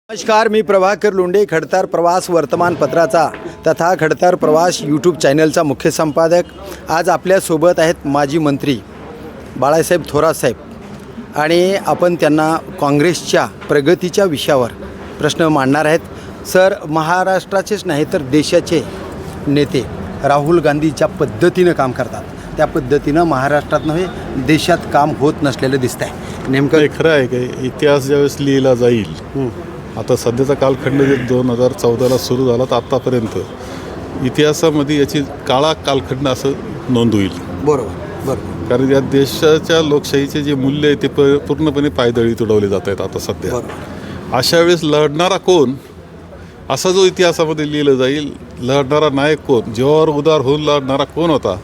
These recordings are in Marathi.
नमस्कार, मी प्रभाकर लोंढे, खडतार प्रवास वर्तमानपत्राचा तथा खडतार प्रवास यूट्यूब चॅनलचा मुख्य संपादक. आज आपल्यासोबत आहेत माजी मंत्री बाळासाहेब थोरातसाहेब आणि आपण त्यांना काँग्रेसच्या प्रगतीच्या विषयावर प्रश्न मांडणार आहेत. सर, महाराष्ट्राचेच नाही तर देशाचे नेते राहुल गांधी ज्या पद्धतीनं काम करतात त्या पद्धतीनं महाराष्ट्रात नव्हे देशात काम होत नसलेलं दिसत आहे. नेमकं खरं आहे का? इतिहास ज्यावेळेस लिहिला जाईल, आता सध्याचा कालखंड जे 2014ला सुरू झाला तर आत्तापर्यंत इतिहासामध्ये याची काळा कालखंड असं नोंद होईल. बरोबर बरोबर. कारण या देशाच्या लोकशाहीचे जे मूल्य आहे ते पूर्णपणे पायदळी तुडवले जात आहेत आता सध्या. अशा वेळेस लढणारा कोण, असा जो इतिहासामध्ये लिहिलं जाईल, लढणारा नायक कोण, जीवावर उदार होऊन लढणारा कोण होता,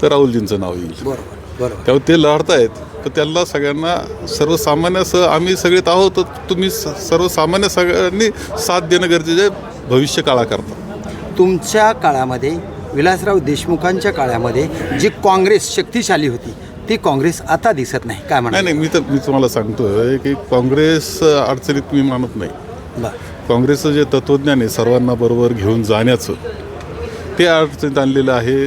तर राहुलजींचं नाव येईल. बरोबर बरोबर. त्यामुळे ते लढतायत तर त्यांना सगळ्यांना सर्वसामान्यासह आम्ही सगळेच आहोत, तर तुम्ही सर्वसामान्य सगळ्यांनी साथ देणं गरजेचं आहे भविष्य काळाकरता. तुमच्या काळामध्ये, विलासराव देशमुखांच्या काळामध्ये जी काँग्रेस शक्तिशाली होती ती काँग्रेस आता दिसत नाही, काय म्हणा? नाही, मी तुम्हाला सांगतोय की काँग्रेस अडचणीत मी मानत नाही. काँग्रेसचं जे तत्त्वज्ञान आहे सर्वांना बरोबर घेऊन जाण्याचं, ते अडचणीत आणलेलं आहे.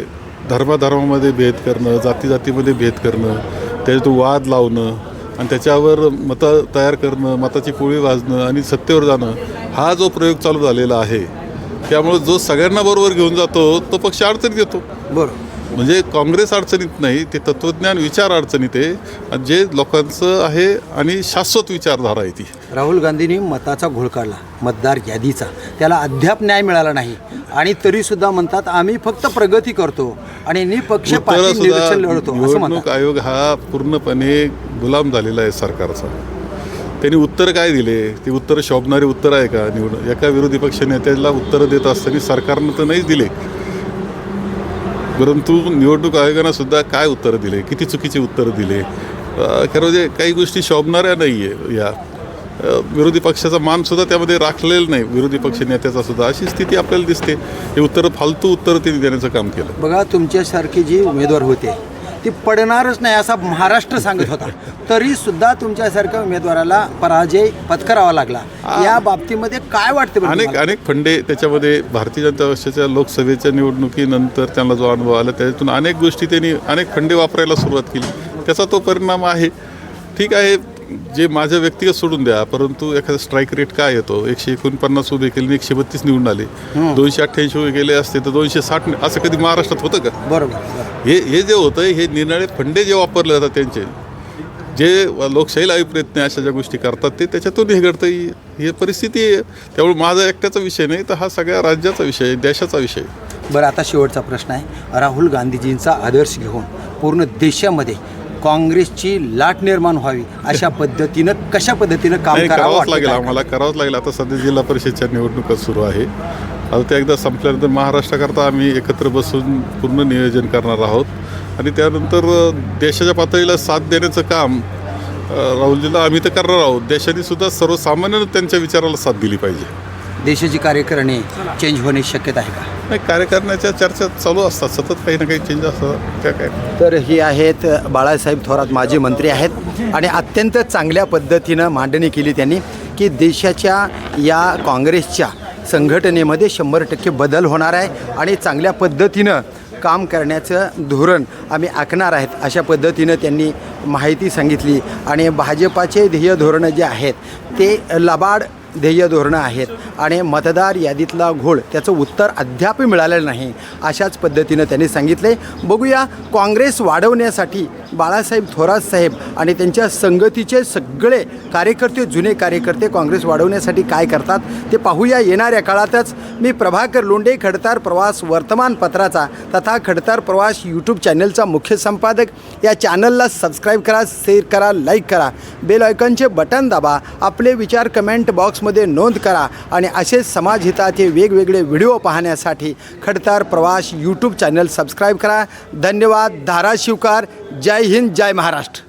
धर्माधर्मामध्ये भेद करणं, जातीजातीमध्ये भेद करणं, त्याच्यातून वाद लावणं आणि त्याच्यावर मतं तयार करणं, मताची पोळी वाजणं आणि सत्तेवर जाणं, हा जो प्रयोग चालू झालेला आहे. त्यामुळे जो सगळ्यांना बरोबर घेऊन जातो तो पक्ष अडचणीत येतो. बरोबर. म्हणजे काँग्रेस अडचणीत नाही, ते तत्त्वज्ञान विचार अडचणीत आहे जे लोकांचं आहे आणि शाश्वत विचारधारा आहे ती. राहुल गांधींनी मताचा घोळ काढला मतदार यादीचा, त्याला अद्याप न्याय मिळाला नाही आणि तरीसुद्धा म्हणतात आम्ही फक्त प्रगती करतो आणि निपक्षपाती निरीक्षण लढतो. निवडणूक आयोग हा पूर्णपणे गुलाम झालेला आहे सरकारचा. त्यांनी उत्तर काय दिले? ते उत्तर शोभणारे उत्तर आहे का? एका विरोधी पक्ष नेत्याला उत्तरं देत असताना सरकारनं तर नाहीच दिले, परंतु निवडणूक आयोगानं सुद्धा काय उत्तरं दिले, किती चुकीची उत्तरं दिले. खरं म्हणजे काही गोष्टी शोभणाऱ्या नाही आहे. या विरोधी पक्षाचा मानसुद्धा त्यामध्ये राखलेला नाही, विरोधी पक्ष नेत्याचा सुद्धा. अशी स्थिती आपल्याला दिसते. हे उत्तरं फालतू उत्तरं त्यांनी देण्याचं काम केलं. बघा, तुमच्यासारखे जे उमेदवार होते ते पडणारच नाही असा महाराष्ट्र सांगत होता, तरीसुद्धा तुमच्यासारख्या उमेदवाराला पराजय पत्करावा लागला. या बाबतीमध्ये काय वाटतं? अनेक फंडे त्याच्यामध्ये भारतीय जनता पक्षाच्या लोकसभेच्या निवडणुकीनंतर त्यांना जो अनुभव आला त्याच्यातून अनेक गोष्टी त्यांनी अनेक फंडे वापरायला सुरुवात केली. त्याचा तो परिणाम आहे. ठीक आहे, जे माझ्या व्यक्तिगत सोडून द्या, परंतु एखादा स्ट्राईक रेट काय येतो? 149 उभे केले आणि 132 निवडून आले. 288 उभे केले असते तर 260 असं कधी महाराष्ट्रात होतं का? बरोबर. हे जे होतं हे निर्णय फंडे जे वापरले जातात त्यांचे, जे लोकशाहीला अभिप्रेत नाही अशा ज्या गोष्टी करतात ते त्याच्यातून हे घडतं. ही परिस्थिती आहे. त्यामुळे माझा एकट्याचा विषय नाही, तर हा सगळ्या राज्याचा विषय आहे, देशाचा विषय. बरं, आता शेवटचा प्रश्न आहे. राहुल गांधीजींचा आदर्श घेऊन पूर्ण देशामध्ये काँग्रेसची लाट निर्माण व्हावी अशा पद्धतीनं कशा पद्धतीनं काम करावंच लागेल, आम्हाला करावंच लागेल. आता सध्या जिल्हा परिषदच्या निवडणुका सुरू आहे. आता त्या एकदा संपल्यानंतर महाराष्ट्राकरता आम्ही एकत्र बसून पूर्ण नियोजन करणार आहोत आणि त्यानंतर देशाच्या पातळीला साथ देण्याचं काम राहुलजीला आम्ही तर करणार आहोत. देशाने सुद्धा सर्वसामान्यानं त्यांच्या विचाराला साथ दिली पाहिजे. देशाची कार्यकारिणी चेंज होण्याची शक्यता आहे का? नाही, कार्यकारिणीच्या चर्चा चालू असतात सतत, काही ना काही चेंज असतात. काय तर हे आहेत बाळासाहेब थोरात, माजी मंत्री आहेत आणि अत्यंत चांगल्या पद्धतीनं मांडणी केली त्यांनी की देशाच्या या काँग्रेसच्या संघटनेमध्ये 100% बदल होणार आहे आणि चांगल्या पद्धतीनं काम करण्याचं धोरण आम्ही आखणार आहेत अशा पद्धतीनं त्यांनी माहिती सांगितली. आणि भाजपाचे ध्येय धोरणं जे आहेत ते लबाड ध्येय धोरणं आहेत आणि मतदार यादीतला घोळ त्याचं उत्तर अद्याप मिळालेलं नाही अशाच पद्धतीनं त्यांनी सांगितले. बघूया काँग्रेस वाढवण्यासाठी बाळासाहेब थोरात साहेब आणि त्यांच्या संगतीचे सगळे कार्यकर्ते, जुने कार्यकर्ते काँग्रेस वाढवण्यासाठी काय करतात ते पाहूया येणाऱ्या काळातच. मी प्रभाकर लोंढे, खडतार प्रवास वर्तमानपत्राचा तथा खडतार प्रवास यूट्यूब चॅनलचा मुख्य संपादक. या चॅनलला सबस्क्राईब करा, शेअर करा, लाईक करा, बेल आयकॉनचे बटन दाबा, आपले विचार कमेंट बॉक्समध्ये नोंद करा आणि असेच समाजहिताचे वेगवेगळे व्हिडिओ पाहण्यासाठी खडतार प्रवास यूट्यूब चॅनल सबस्क्राईब करा. धन्यवाद. धाराशिवकर. जय हिंद, जय महाराष्ट्र.